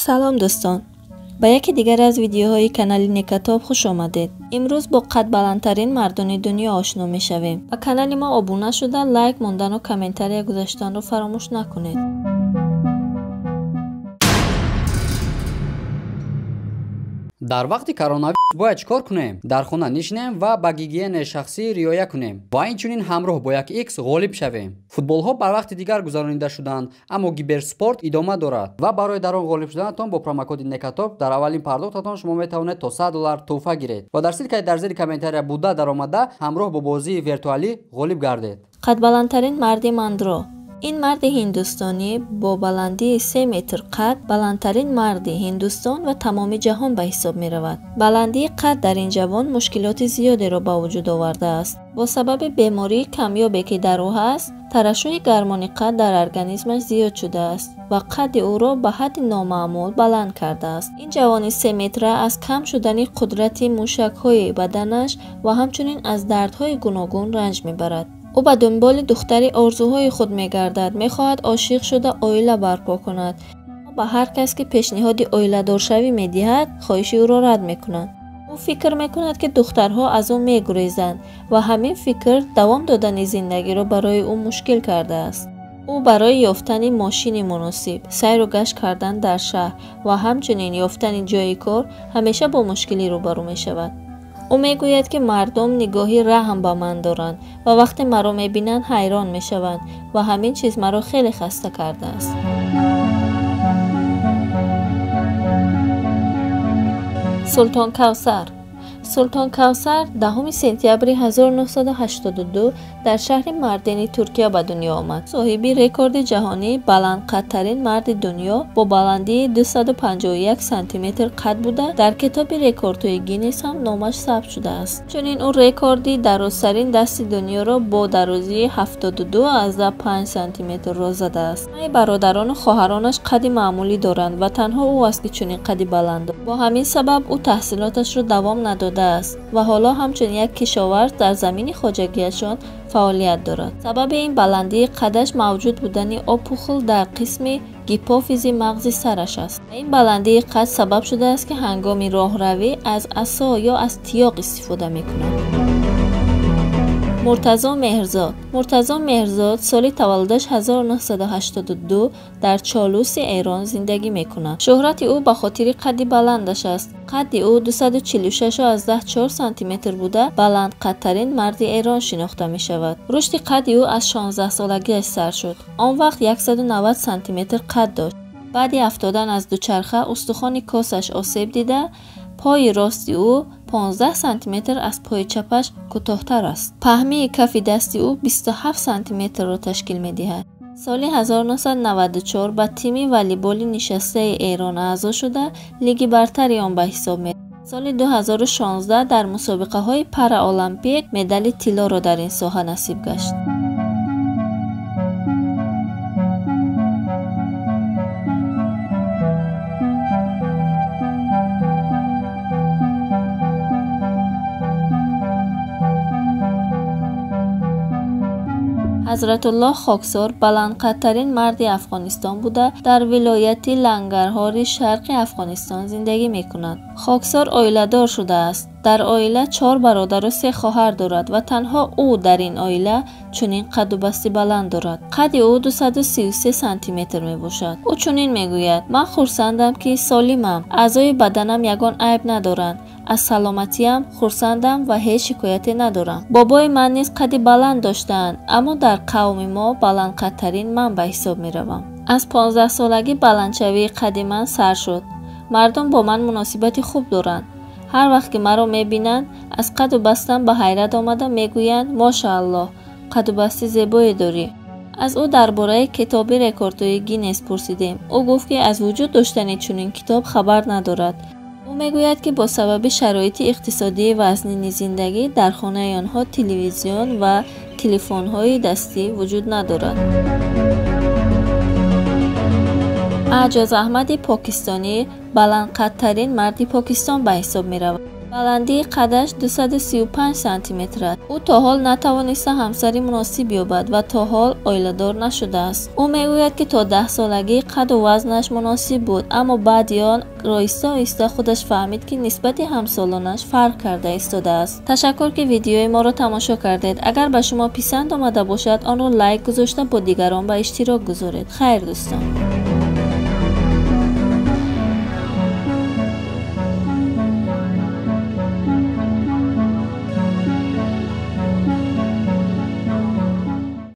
سلام دوستان، به یکی دیگر از ویدیوهای کانال نکاتاپ خوش آمدید. امروز با قدبلندترین مردان دنیا آشنا میشویم. به کانال ما ابونه شده، لایک موندن و کامنتاری گذاشتن رو فراموش نکنید. در وقت کرونا باید چیکار کنیم؟ در خانه نشینیم و به گیگین شخصی رعایت کنیم و اینچنین همراه با یک ایکس غالب شویم. فوتبال ها بر وقت دیگر گذرانیده شدند، اما کیبر سپورت ادامه دارد و برای در آن غالب شدنتان با پروموکد نکاتاپ در اولین پرداختتان شما میتوانید تا $100 تحفه گیرید و در صورتی که در زیر کامنتاری بوده در آمده همراه با بازی ویرتوالی غالب گردید. قدبلندترین مرد ماندرو. این مرد هندوستانی با بلندی 3 متر قد بلندترین مرد هندوستان و تمام جهان به حساب می رود. بلندی قد در این جوان مشکلات زیادی را به وجود آورده است. با سبب بیماری کمیابی که در او است، ترشح گرمانی قد در ارگانیسمش زیاد شده است و قد او را به حد نامعمول بلند کرده است. این جوان 3 متره از کم شدن قدرت موشک‌های بدنش و همچنین از دردهای گوناگون رنج می‌برد. او به دنبال دختری آرزوهای خود می‌گردد، می‌خواهد عاشق شده عائله برپا کند. به هر کس که پیشنهاد عائله دار شوی می‌دهد، خواهش او را رد می‌کند. او فکر می‌کند که دخترها از او می‌گریزند و همین فکر دوام دادن زندگی را برای او مشکل کرده است. او برای یافتن ماشین مناسب، سیر و گشت کردن در شهر و همچنین یافتن جای کار همیشه با مشکلی روبرو می‌شود. او میگوید که مردم نگاهی رحم به من دارند و وقتی مرا میبینند حیران میشوند و همین چیز مرا خیلی خسته کرده است. سلطان کوثر. سلطان کوثر 10 سپتامبر 1982 در شهر ماردینی ترکیه به دنیا آمد. صاحب رکورد جهانی بلند قدترین مرد دنیا با بلندی 251 سانتی متر قد بوده در کتاب رکوردهای گینس هم نامش ثبت شده است. چنین او رکوردی درازترین دست دنیا را با درازی 72.5 سانتی متر را زده است. همه برادران و خواهرانش قد معمولی دارند و تنها او است که چنین قدی بلند است. با همین سبب او تحصیلاتش را دوام نداده است و حالا همچون یک کشاورز در زمین خواجگیشان فعالیت دارد. سبب این بلندی قدش موجود بودن آبپوخل در قسم گیپوفیز مغز سرش است. این بلندی قد سبب شده است که هنگام راهروی از عصا یا از تیاق استفاده می‌کند. مرتضی مهرزاد سال تولدش 1982 در چالوس ایران زندگی میکند. شهرت او به خاطر قد بلندش است. قد او 246.4 سانتی متر بوده بلند قدترین مرد ایران شناخته می شود. رشد قد او از 16 سالگی سر شد. آن وقت 190 سانتی متر قد داشت. بعد افتادن از دوچرخه استخوان کاسش آسیب دیده، پای راست او 15 سانتی متر از پای چپش کوتاه‌تر است. پهمی کف دست او 27 سانتی متر را تشکیل می‌دهد. سال 1994 به تیم والیبال نشسته ایران اعضا شده لیگ برتر آن به حساب می‌آید. سال 2016 در مسابقه‌های پارالمپیک مدال طلا را در این ساحه نصیب گشت. حضرت الله خاکسار بلندقدترین مرد افغانستان بوده در ولایت لنگرهار شرق افغانستان زندگی می کند. خاکسار عائله دار شده است. در عائله 4 برادر و 3 خواهر دارد و تنها او در این عائله چنین قد و بستی بلند دارد. قد او 233 سانتی متر می باشد. او چنین می گوید: من خرسندم که سالمم، اعضای بدنم یگان عیب ندارند، از سلامتیم خرسندم و هیچ شکایتی ندارم. بابای من نیز قد بلند داشتند، اما در قوم ما بلند قدترین من به حساب می روم. از 15 سالگی بلندشوی قد من سر شد. مردم با من مناسبت خوب دارند. هر وقت که مرا می بینند از قد و بستم به حیرت آمده می گویند ماشاءالله قد و بستی زیبایی داری. از او درباره کتاب رکوردهای گینس پرسیدیم. او گفت که از وجود داشتن چنین کتاب خبر ندارد. او میگوید که با سبب شرایط اقتصادی و وزنین زندگی در خانه آنها تلویزیون و تلفن‌های دستی وجود ندارد. اعجاز احمد پاکستانی بلند قدترین مرد پاکستان به حساب می رود. بلندی قدش 235 سانتی متر است. او تا حال نتوانسته همسری مناسب یابد و تا حال عائله‌دار نشده است. او میگوید که تا 10 سالگی قد و وزنش مناسب بود، اما بعد آن آهسته خودش فهمید که نسبت همسالانش فرق کرده ایستاده است. تشکر که ویدیوی ما را تماشا کردید. اگر به شما پسند آمده باشد آن را لایک گذاشته با دیگران به اشتراک گذارید. خیر دوستان.